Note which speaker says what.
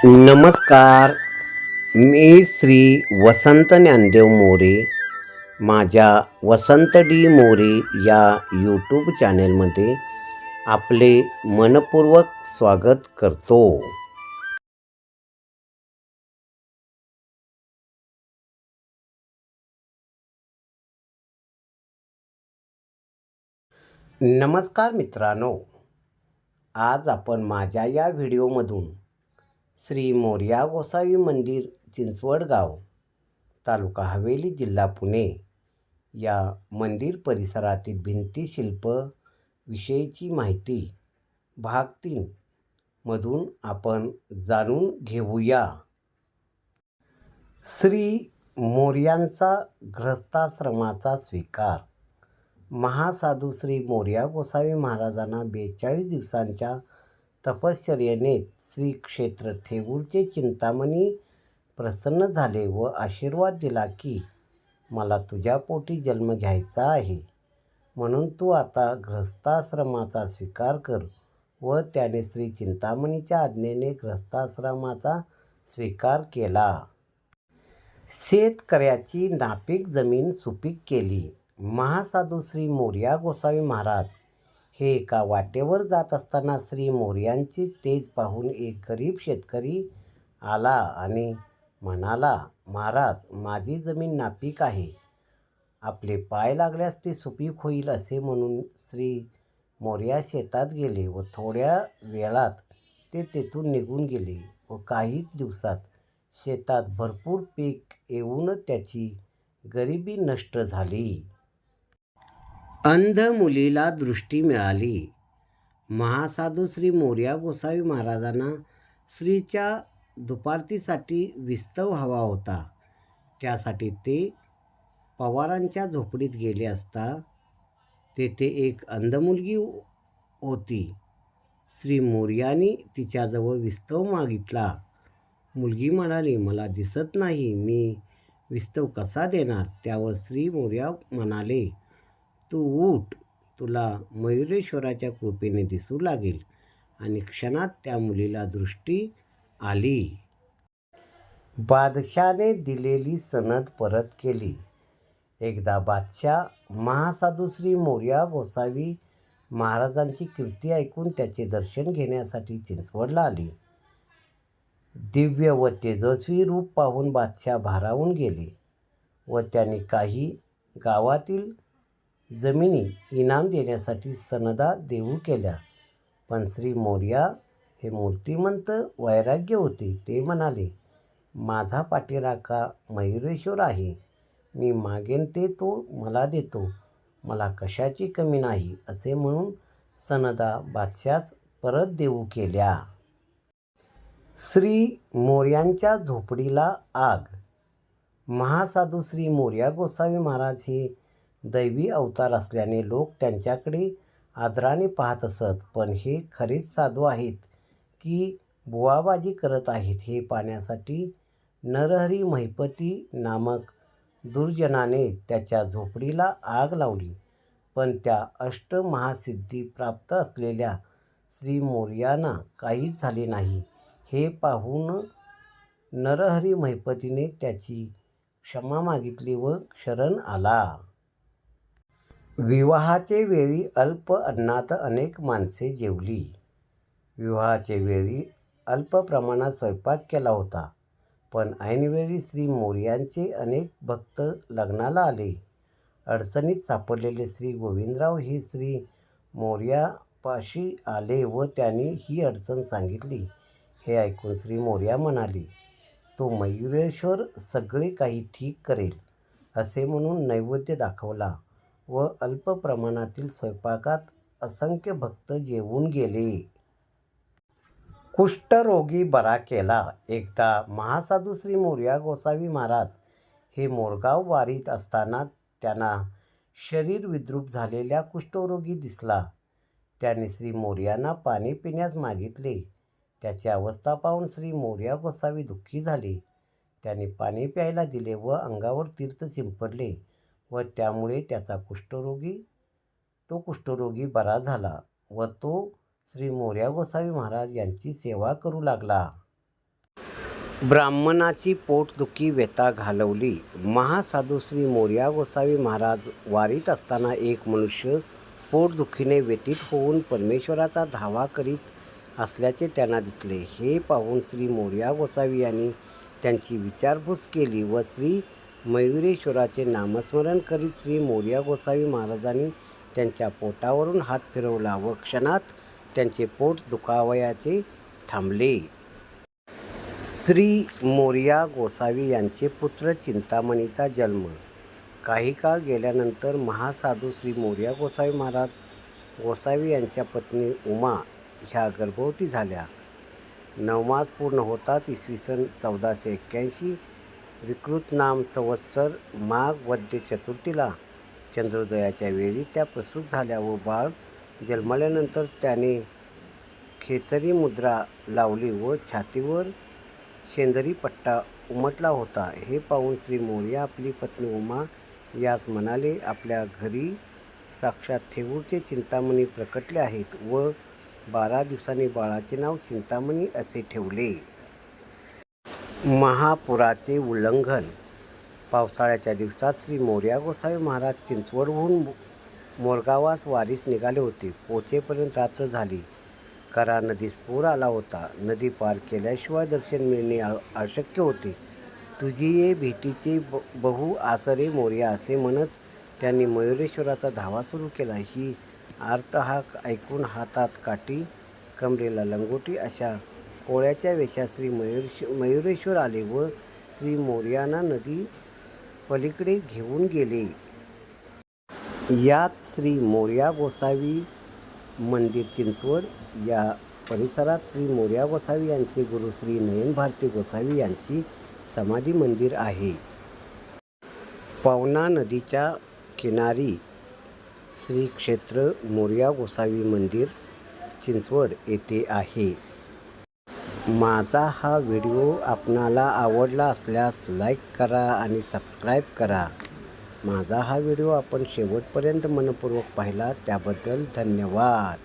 Speaker 1: नमस्कार. मी श्री वसंत ज्ञानदेव मोरे. माझ्या वसंत डी मोरे या यूट्यूब चॅनेलमध्ये आपले मनपूर्वक स्वागत करतो. नमस्कार मित्रांनो. आज आपण माझ्या या व्हिडिओमधून श्री मोरया गोसावी मंदिर, चिंचवड गाव, तालुका हवेली, जिल्हा पुणे या मंदिर परिसरातील भिंतीशिल्प विषयीची माहिती भाग 3 मधून आपण जाणून घेऊया. श्री मोरयांचा गृहस्थाश्रमाचा स्वीकार. महासाधू श्री मोरया गोसावी महाराजांना 42 दिवसांच्या तपश्चर्येने श्री क्षेत्र थेऊरचे चिंतामणी प्रसन्न झाले व आशीर्वाद दिला की मला तुझ्या पोटी जन्म घ्यायचा आहे, म्हणून तू आता गृहस्थाश्रमाचा स्वीकार कर. व त्याने श्री चिंतामणीच्या आज्ञेने गृहस्थाश्रमाचा स्वीकार केला. शेतकऱ्याची नापीक जमीन सुपीक केली. महासाधू श्री मोरया गोसावी महाराज हे एका वाटेवर जात असताना श्री मोरयांचे तेज पाहून एक गरीब शेतकरी आला आणि म्हणाला, महाराज, माझी जमीन नापीक आहे, आपले पाय लागल्यास ते सुपीक होईल. असे म्हणून श्री मोरया शेतात गेले व थोड्या वेळात ते तेथून निघून गेले व काहीच दिवसात शेतात भरपूर पीक येऊन त्याची गरिबी नष्ट झाली. अंध मुलीला दृष्टी मिळाली. महासाधू श्री मोरया गोसावी महाराजांना श्रीच्या दुपारतीसाठी विस्तव हवा होता. त्यासाठी ते पवारांच्या झोपडीत गेले असता तेथे एक अंध मुलगी होती. श्री मोरयांनी तिच्याजवळ विस्तव मागितला. मुलगी म्हणाली, मला दिसत नाही, मी विस्तव कसा देणार? त्यावर श्री मोरया म्हणाले, तू उठ, तुला मयुरेश्वराच्या कृपेने दिसू लागेल. आणि क्षणात त्या मुलीला दृष्टी आली. बादशाने दिलेली सनद परत केली. एकदा बादशाह महासाधू श्री मोरया गोसावी महाराजांची कीर्ती ऐकून त्याचे दर्शन घेण्यासाठी चिंचवडला आले. दिव्य व तेजस्वी रूप पाहून बादशाह भारावून गेले व त्यांनी काही गावातील जमिनी इनाम देण्यासाठी सनदा देऊ केल्या. पण श्री मोरया हे मूर्तिमंत वैराग्य होते. ते म्हणाले, माझा पाठीराखा मयुरेश्वर आहे, मी मागेन ते तो मला देतो, मला कशाची कमी नाही. असे म्हणून सनदा बादशास परत देऊ केल्या. श्री मोरयांच्या झोपडीला आग. महासाधू श्री मोरया गोसावी महाराज हे दैवी अवतार असल्याने लोक त्यांच्याकडे आदराने पाहत असत. पण हे खरेच साधू आहेत की बुवाबाजी करत आहेत हे पाहण्यासाठी नरहरी महिपती नामक दुर्जनाने त्याच्या झोपडीला आग लावली. पण त्या अष्टमहासिद्धी प्राप्त असलेल्या श्री मोरयांना काहीच झाले नाही. हे पाहून नरहरी महिपतीने त्याची क्षमा मागितली व शरण आला. विवाहाचे वेळी अल्प अन्नात अनेक माणसे जेवली. विवाहाचे वेळी अल्प प्रमाणात स्वयंपाक केला होता. पण ऐनवेळी श्री मोरयांचे अनेक भक्त लग्नाला आले. अडचणीत सापडलेले श्री गोविंदराव हे श्री मोरयापाशी आले व त्यांनी ही अडचण सांगितली. हे ऐकून श्री मोरया म्हणाले, तो मयुरेश्वर सगळे काही ठीक करेल. असे म्हणून नैवेद्य दाखवला व अल्प प्रमाणातील स्वयंपाकात असंख्य भक्त जेवून गेले. कुष्ठरोगी बरा केला. एकदा महासाधू श्री मोरया गोसावी महाराज हे मोरगाव वारीत असताना त्यांना शरीर विद्रूप झालेला कुष्ठरोगी दिसला. त्याने श्री मोरयांना पाणी पिण्यास मागितले. त्याची अवस्था पाहून श्री मोरया गोसावी दुःखी झाले. त्याने पाणी प्यायला दिले व अंगावर तीर्थ शिंपडले व त्यामुळे तो कुष्ठरोगी बरा झाला व तो श्री मोरया गोसावी महाराज यांची सेवा करू लागला. ब्राह्मणाची पोटदुखी व्यथा घालवली. महासाधू श्री मोरया गोसावी महाराज वारीत असताना एक मनुष्य पोटदुखीने व्यथित होऊन परमेश्वराचा धावा करीत असल्याचे त्यांना दिसले. हे पाहून श्री मोरया गोसावी यांनी त्यांची विचारपूस केली व श्री मयुरेश्वराचे नामस्मरण करीत श्री मोरया गोसावी महाराजांनी त्यांच्या पोटावरून हात फिरवला व क्षणात त्यांचे पोट दुखावयाचे थांबले. श्री मोरया गोसावी यांचे पुत्र चिंतामणीचा जन्म. काही काळ गेल्यानंतर महासाधू श्री मोरया गोसावी महाराज गोसावी यांच्या पत्नी उमा ह्या गर्भवती झाल्या. 9 मास पूर्ण होताच इसवी सन 1481 विकृत नाम संवत्सर माघ वद्य चतुर्थीला चंद्रोदयाच्या वेळी त्या प्रसूत झाल्या व बाळ जन्मल्यानंतर त्याने खेचरी मुद्रा लावली व छातीवर शेंदरी पट्टा उमटला होता. हे पाहून श्री मोरया आपली पत्नी उमा यास म्हणाले, आपल्या घरी साक्षात थेऊरचे चिंतामणी प्रकटले आहेत व 12 दिवसांनी बाळाचे नाव चिंतामणी असे ठेवले. महापुराचे उल्लंघन. पावसाळ्याच्या दिवसात श्री मोरया गोसावी महाराज चिंचवडहून मोरगावास वारीस निघाले होते. पोचेपर्यंत रात्र झाली. करा नदीस पूर आला होता. नदी पार केल्याशिवाय दर्शन मिळणे अशक्य होते. तुझी ये भेटीचे बहु आसरे मोरया असे म्हणत त्यांनी मयुरेश्वराचा धावा सुरू केला. ही आर्तहाक ऐकून हातात काठी कमरेला लंगोटी अशा कोळ्याच्या वेशात श्री मयुरेश्वर आले व श्री मोरयांना नदी पलीकडे घेऊन गेले. यात श्री मोरया गोसावी मंदिर चिंचवड या परिसरात श्री मोरया गोसावी यांचे गुरु श्री नयन भारती गोसावी यांची समाधी मंदिर आहे. पवना नदीच्या किनारी श्री क्षेत्र मोरया गोसावी मंदिर चिंचवड येथे आहे. माझा हा व्हिडिओ आपणाला आवडला असल्यास लाईक करा आणि सबस्क्राईब करा. माझा हा व्हिडिओ आपण शेवटपर्यंत मनपूर्वक पाहिला त्याबद्दल धन्यवाद.